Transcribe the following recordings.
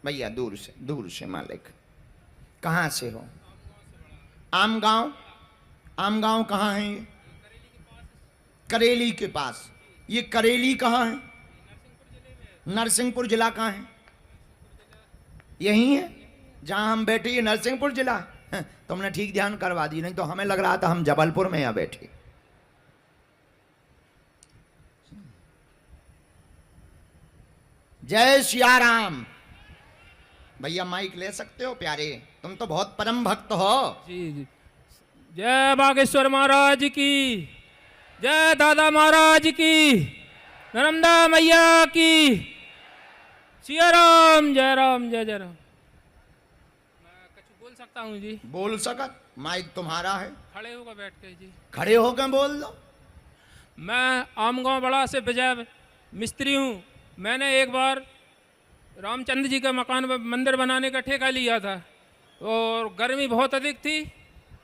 भैया दूर से मालिक। कहाँ से हो? आम गांव कहाँ है ये? करेली के पास। ये करेली कहाँ है? नरसिंहपुर जिला कहाँ है? यही है जहां हम बैठे, ये नरसिंहपुर जिला। तुमने ठीक ध्यान करवा दी, नहीं तो हमें लग रहा था हम जबलपुर में यहां बैठे। जय सिया राम। भैया माइक ले सकते हो प्यारे, तुम तो बहुत परम भक्त हो। जी जी। जय बागेश्वर महाराज की, जय दादा महाराज की, नर्मदा मैया की, सिया राम, जय राम, जय जय राम। मैं कुछ बोल सकता हूँ जी? बोल सकत, माइक तुम्हारा है। खड़े होकर बैठ के जी, खड़े होकर बोल दो। मैं आमगांव बड़ा से विजय मिस्त्री हूँ। मैंने एक बार रामचंद्र जी का मकान मंदिर बनाने का ठेका लिया था और गर्मी बहुत अधिक थी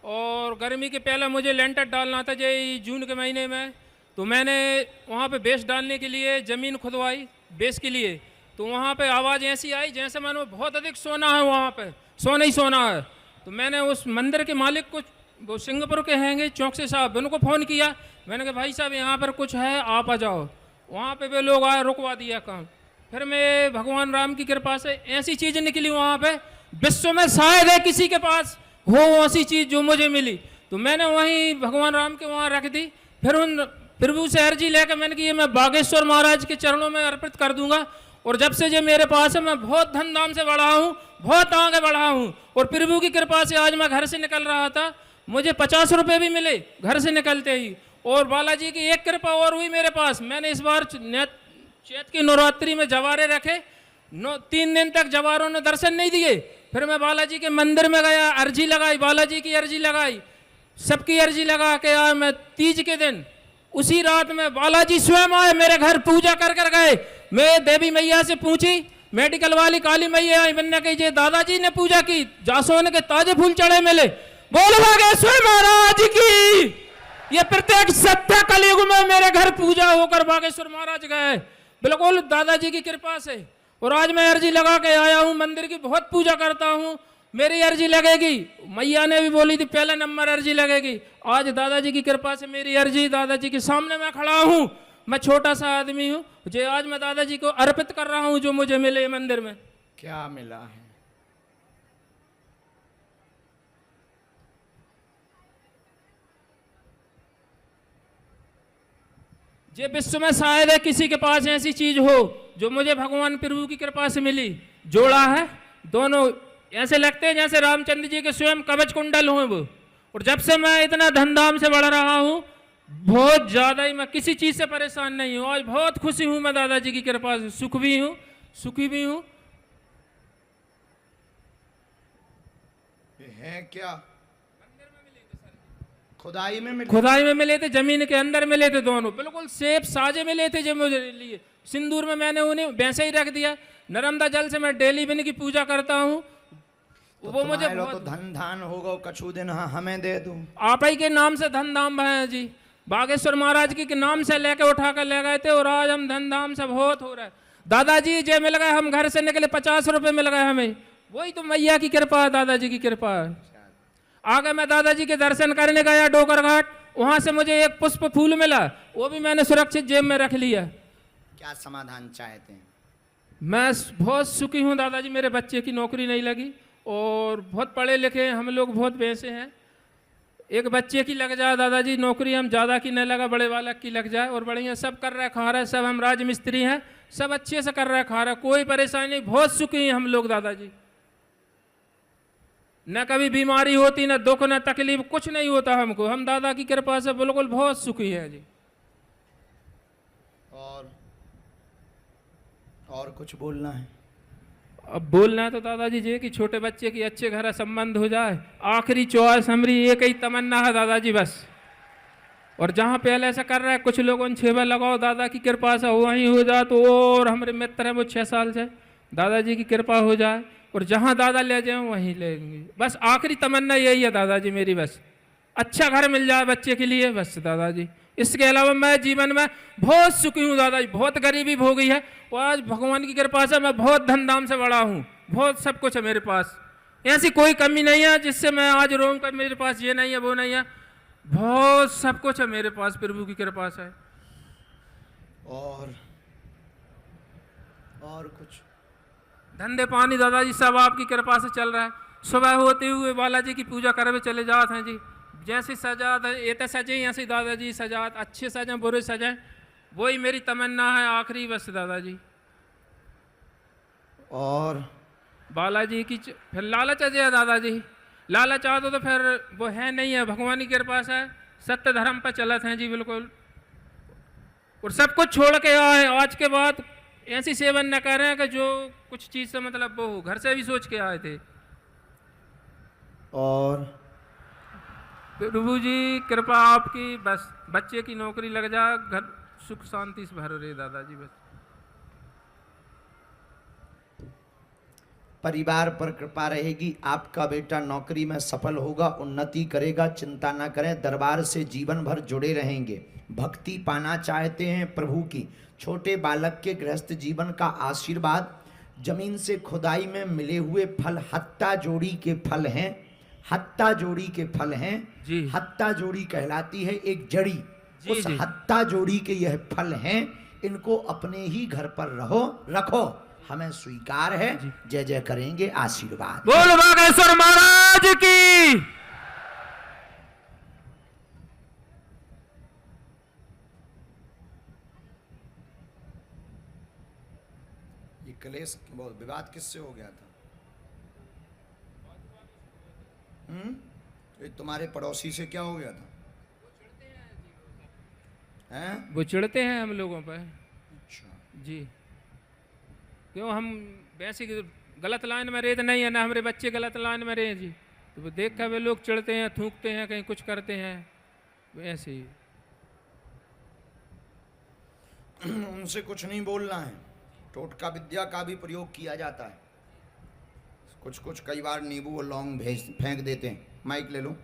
और गर्मी के पहले मुझे लेंटर डालना था जे जून के महीने में। तो मैंने वहाँ पे बेस डालने के लिए ज़मीन खुदवाई बेस के लिए। तो वहाँ पे आवाज़ ऐसी आई जैसे मैंने बहुत अधिक सोना है, वहाँ पे सोना ही सोना है। तो मैंने उस मंदिर के मालिक को, वो सिंगापुर के हैंगे चौकसे साहब, उनको फ़ोन किया। मैंने कहा भाई साहब यहाँ पर कुछ है, आप आ जाओ। वहाँ पे वे लोग आए, रुकवा दिया काम। फिर मैं भगवान राम की कृपा से ऐसी चीज़ निकली वहाँ पे, विश्व में शायद है किसी के पास हो ऐसी चीज़ जो मुझे मिली। तो मैंने वहीं भगवान राम के वहाँ रख दी। फिर उन प्रभु से अर्जी लेकर मैंने कि ये मैं बागेश्वर महाराज के चरणों में अर्पित कर दूंगा। और जब से ये मेरे पास है, मैं बहुत धूमधाम से बढ़ा हूँ, बहुत आगे बढ़ा हूँ। और प्रभु की कृपा से आज मैं घर से निकल रहा था, मुझे 50 रुपये भी मिले घर से निकलते ही। और बालाजी की एक कृपा और हुई मेरे पास। मैंने इस बार चैत की नवरात्रि में जवारे रखे, 3 दिन तक जवारों ने दर्शन नहीं दिए। फिर मैं बालाजी के मंदिर में गया, अर्जी लगाई, बालाजी की अर्जी लगाई, सबकी अर्जी लगा के आया। मैं तीज के दिन उसी रात में बालाजी स्वयं आए मेरे घर, पूजा कर कर गए। मैं देवी मैया से पूछी, मेडिकल वाली काली मैया आई, मैंने कही जे दादाजी ने पूजा की, जासोन के ताजे फूल चढ़े मिले। बोल बागेश्वर महाराज की। ये प्रत्येक सत्य कलयुग में मेरे घर पूजा होकर बागेश्वर महाराज गए, बिल्कुल दादाजी की कृपा से। और आज मैं अर्जी लगा के आया हूँ, मंदिर की बहुत पूजा करता हूँ, मेरी अर्जी लगेगी। मैया ने भी बोली थी पहला नंबर अर्जी लगेगी। आज दादाजी की कृपा से मेरी अर्जी, दादाजी के सामने मैं खड़ा हूँ। मैं छोटा सा आदमी हूँ, जो आज मैं दादाजी को अर्पित कर रहा हूँ जो मुझे मिले मंदिर में। क्या मिला है? ये विश्व में शायद है किसी के पास ऐसी चीज हो जो मुझे भगवान प्रभु की कृपा से मिली। जोड़ा है दोनों, ऐसे लगते हैं जैसे रामचंद्र जी के स्वयं कवच कुंडल हुए वो। और जब से मैं इतना धूमधाम से बढ़ रहा हूँ, बहुत ज्यादा ही, मैं किसी चीज से परेशान नहीं हूँ। आज बहुत खुशी हूँ मैं दादाजी की कृपा से, सुख भी हूँ, सुखी भी हूँ। है क्या? खुदाई में मिले? खुदाई में मिले थे, जमीन के अंदर मिले थे, दोनों बिल्कुल सेफ साजे मिले थे जो मुझे लिए। सिंदूर में मैंने उन्हें वैसे ही रख दिया। नर्मदा जल से मैं डेली बिन की पूजा करता हूँ। तो वो मुझे बहुत तो धन धान होगा कछु दिन, हाँ हमें दे दूं। आप ही के नाम से धन धाम है जी, बागेश्वर महाराज जी के नाम से लेके उठा कर ले गए थे और आज हम धन धाम से बहुत हो रहा है। दादाजी जे मिल गए, हम घर से निकले 50 रुपये मिल गए हमें, वही तो मैया की कृपा है, दादाजी की कृपा है। आगे मैं दादाजी के दर्शन करने गया डोकर घाट, वहां से मुझे एक पुष्प फूल मिला, वो भी मैंने सुरक्षित जेब में रख लिया। क्या समाधान चाहते हैं? मैं बहुत सुखी हूँ दादाजी, मेरे बच्चे की नौकरी नहीं लगी और बहुत पढ़े लिखे हैं हम लोग, बहुत पैसे हैं। एक बच्चे की लग जाए दादाजी नौकरी, हम ज़्यादा की नहीं लगा, बड़े वाला की लग जाए और बढ़िया सब कर रहे खा रहे, सब हम राज मिस्त्री हैं, सब अच्छे से कर रहे खा रहे, कोई परेशानी नहीं, बहुत सुखी हैं हम लोग दादाजी। न कभी बीमारी होती, न दुख, न तकलीफ, कुछ नहीं होता हमको, हम दादा की कृपा से बिल्कुल बहुत सुखी हैं जी। और कुछ बोलना है? अब बोलना है तो दादाजी जी कि छोटे बच्चे की अच्छे घर संबंध हो जाए, आखिरी चॉइस हमारी एक ही तमन्ना है दादाजी बस। और जहाँ पहले ऐसा कर रहा है कुछ लोगों ने छेवा लगाओ, दादा की कृपा से वहीं हो जाए तो। और हमारे मित्र हैं वो 6 साल से, दादाजी की कृपा हो जाए और जहाँ दादा ले जाए वहीं लेंगे, बस आखिरी तमन्ना यही है दादाजी मेरी, बस अच्छा घर मिल जाए बच्चे के लिए बस दादाजी। इसके अलावा मैं जीवन में बहुत सुखी हूँ दादाजी, बहुत गरीबी हो गई है और आज भगवान की कृपा से मैं बहुत धूमधाम से बड़ा हूँ, बहुत सब कुछ है मेरे पास, ऐसी कोई कमी नहीं है जिससे मैं आज रोऊं का मेरे पास ये नहीं है वो नहीं है, बहुत सब कुछ है मेरे पास, प्रभु की कृपा से। और कुछ? धंधे पानी दादाजी सब आपकी कृपा से चल रहा है। सुबह होते हुए बालाजी की पूजा करवे चले जाते हैं जी, जैसी सजात है ये तो सजे ऐसे दादाजी सजात, अच्छे सजें बुरे सजें, वही मेरी तमन्ना है आखिरी बस दादाजी। और बालाजी की फिर लालच है दादाजी, लालच आ तो फिर वो है नहीं है, भगवान की कृपा से सत्य धर्म पर चलत हैं जी बिल्कुल, और सब कुछ छोड़ के आए आज के बाद ऐसी सेवन न कर रहे हैं कि जो कुछ चीज़ से मतलब वो हो, घर से भी सोच के आए थे। और प्रभु जी कृपा आपकी, बस बच्चे की नौकरी लग जा, घर सुख शांति से भर रहे दादाजी बस। परिवार पर कृपा रहेगी, आपका बेटा नौकरी में सफल होगा, उन्नति करेगा, चिंता ना करें, दरबार से जीवन भर जुड़े रहेंगे। भक्ति पाना चाहते हैं प्रभु की, छोटे बालक के गृहस्थ जीवन का आशीर्वाद, जमीन से खुदाई में मिले हुए फल हत्ता जोड़ी के फल हैं, हत्ता जोड़ी के फल हैं जी। हत्ता जोड़ी कहलाती है एक जड़ी, जी, उस जी। हत्ता जोड़ी के यह फल हैं, इनको अपने ही घर पर रखो, हमें स्वीकार है, जय जय करेंगे, आशीर्वाद। बोल बागेश्वर महाराज की। ये कलेश बहुत विवाद किससे हो गया था? ये तुम्हारे पड़ोसी से क्या हो गया था? हैं? वो चिढ़ते हैं हम लोगों पर अच्छा। जी, क्यों हम वैसे गलत लाइन में रहे तो नहीं है ना, हमारे बच्चे गलत लाइन में रहे जी, तो वो देख कर वे लोग चिढ़ते हैं, थूकते हैं, कहीं कुछ करते हैं वैसे ही। उनसे कुछ नहीं बोलना है, टोटका विद्या का भी प्रयोग किया जाता है, कुछ कई बार नींबू और लौंग फेंक देते हैं, माइक ले लो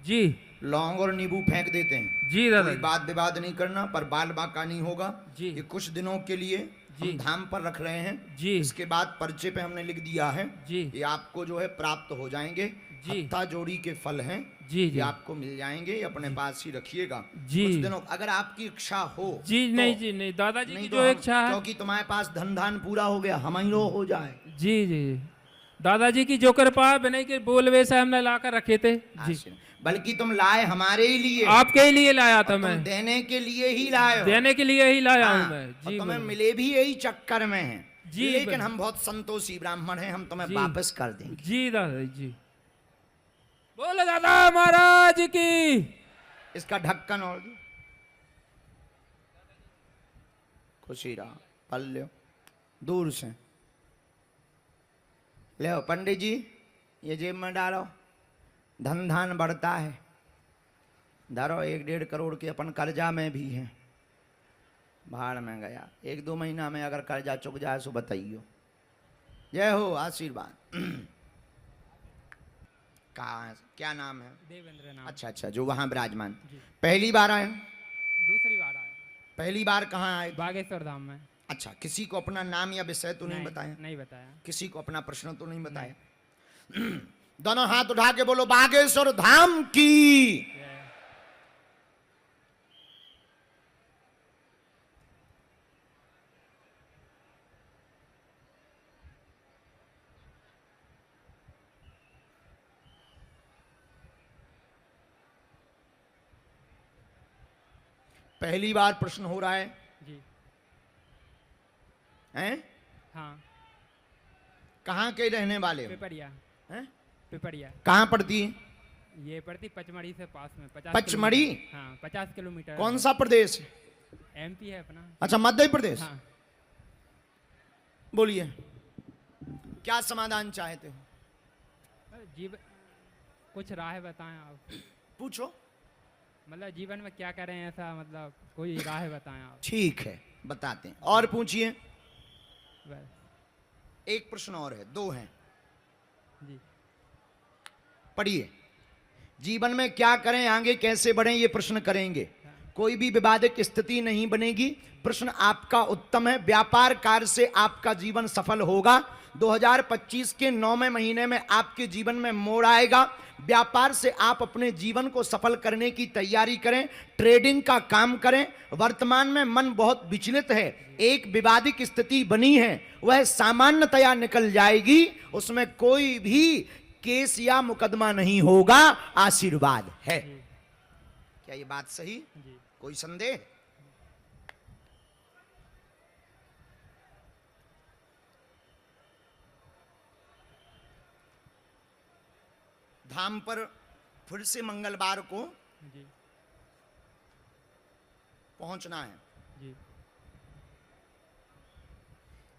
जी, लौंग और नींबू फेंक देते हैं जी दादा कोई बात विवाद नहीं करना, पर बाल बाका नहीं होगा जी। ये कुछ दिनों के लिए जी। हम धाम पर रख रहे हैं जी। इसके बाद पर्चे पे हमने लिख दिया है जी। ये आपको जो है प्राप्त हो जाएंगे, जी। हत्था जोड़ी के फल हैं जी, ये जी। आपको मिल जाएंगे, ये अपने पास ही रखिएगा जी। कुछ दिनों, अगर आपकी इच्छा हो जी तो, नहीं जी नहीं, दादाजी नहीं की तो जो हम- इच्छा है, क्योंकि तुम्हारे पास धन धान पूरा हो गया, हमारी हो जाए। जी जी, दादाजी की जो कृपा है, बिना के बोलवे से हमने ला कर रखे थे जी, बल्कि तुम लाए हमारे ही लिए, आपके ही लिए लाया था तुम मैं, देने के लिए ही लाए हो, देने के लिए ही लाया हाँ, हूँ मैं और जी। तुम्हें बोलो। मिले भी यही चक्कर में हैं जी, लेकिन बिल्कुल। हम बहुत संतोषी ब्राह्मण हैं, हम तुम्हें जी। वापस कर देंगे। जी दादा जी, बोलो दादा महाराज की। इसका ढक्कन और दो, खुशी रहा पल लो दूर से ले, पंडित जी ये जेब में डालो, धन धान बढ़ता है, धरो 1-1.5 करोड़ के अपन कर्जा में भी हैं, भाड़ में गया, 1-2 महीना में अगर कर्जा चुक जाए सो बताइयो, जय हो, आशीर्वाद। कहाँ है, क्या नाम है? देवेंद्र नाम। अच्छा, जो वहाँ विराजमान, पहली बार आए? दूसरी बार आया पहली बार कहाँ आए? बागेश्वर धाम में। अच्छा, किसी को अपना नाम या विषय तो नहीं बताया? नहीं बताया। किसी को अपना प्रश्न तो नहीं बताया? दोनों हाथ उठा के बोलो बागेश्वर धाम की। पहली बार प्रश्न हो रहा है जी हैं? हाँ। कहाँ के रहने वाले हो? पिपरिया। हैं? पिपरिया कहाँ पड़ती है? ये पड़ती पचमढ़ी से पास में 50 पचमढ़ी? किलोमीटर। हाँ 50 किलोमीटर। कौन सा प्रदेश? एमपी है अपना। अच्छा, मध्य प्रदेश। हाँ। बोलिए क्या समाधान चाहते हो? जीवन कुछ राह बताएं आप, पूछो। मतलब जीवन में क्या करें ऐसा, मतलब कोई राह बताएं आप। ठीक है, बताते हैं, और पूछिए। बस। एक प्रश्न और है, 2 हैं, जी पढ़िए। जीवन में क्या करें, आगे कैसे बढ़ें, ये प्रश्न करेंगे, कोई भी विवादित स्थिति नहीं बनेगी, प्रश्न आपका उत्तम है, व्यापार कार्य से आपका जीवन सफल होगा, 2025 के 9वें महीने में आपके जीवन में मोड़ आएगा। व्यापार से आप अपने जीवन को सफल करने की तैयारी करें, ट्रेडिंग का काम करें। वर्तमान में मन बहुत विचलित है, एक विवादित स्थिति बनी है, वह सामान्यतया निकल जाएगी, उसमें कोई भी केस या मुकदमा नहीं होगा, आशीर्वाद है। क्या ये बात सही? जी। कोई संदेह? धाम पर फिर से मंगलवार को जी। पहुंचना है। जी।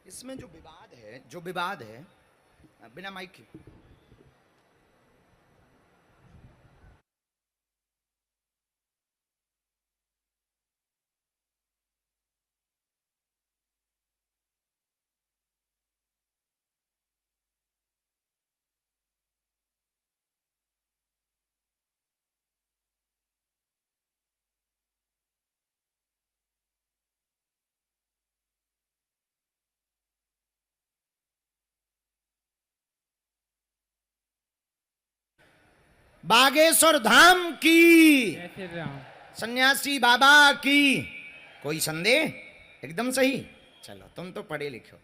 इसमें जो विवाद है बिना माइक के, बागेश्वर धाम की, जय श्री राम। सन्यासी बाबा की। कोई संदेह? एकदम सही। चलो, तुम तो पढ़े लिखे हो।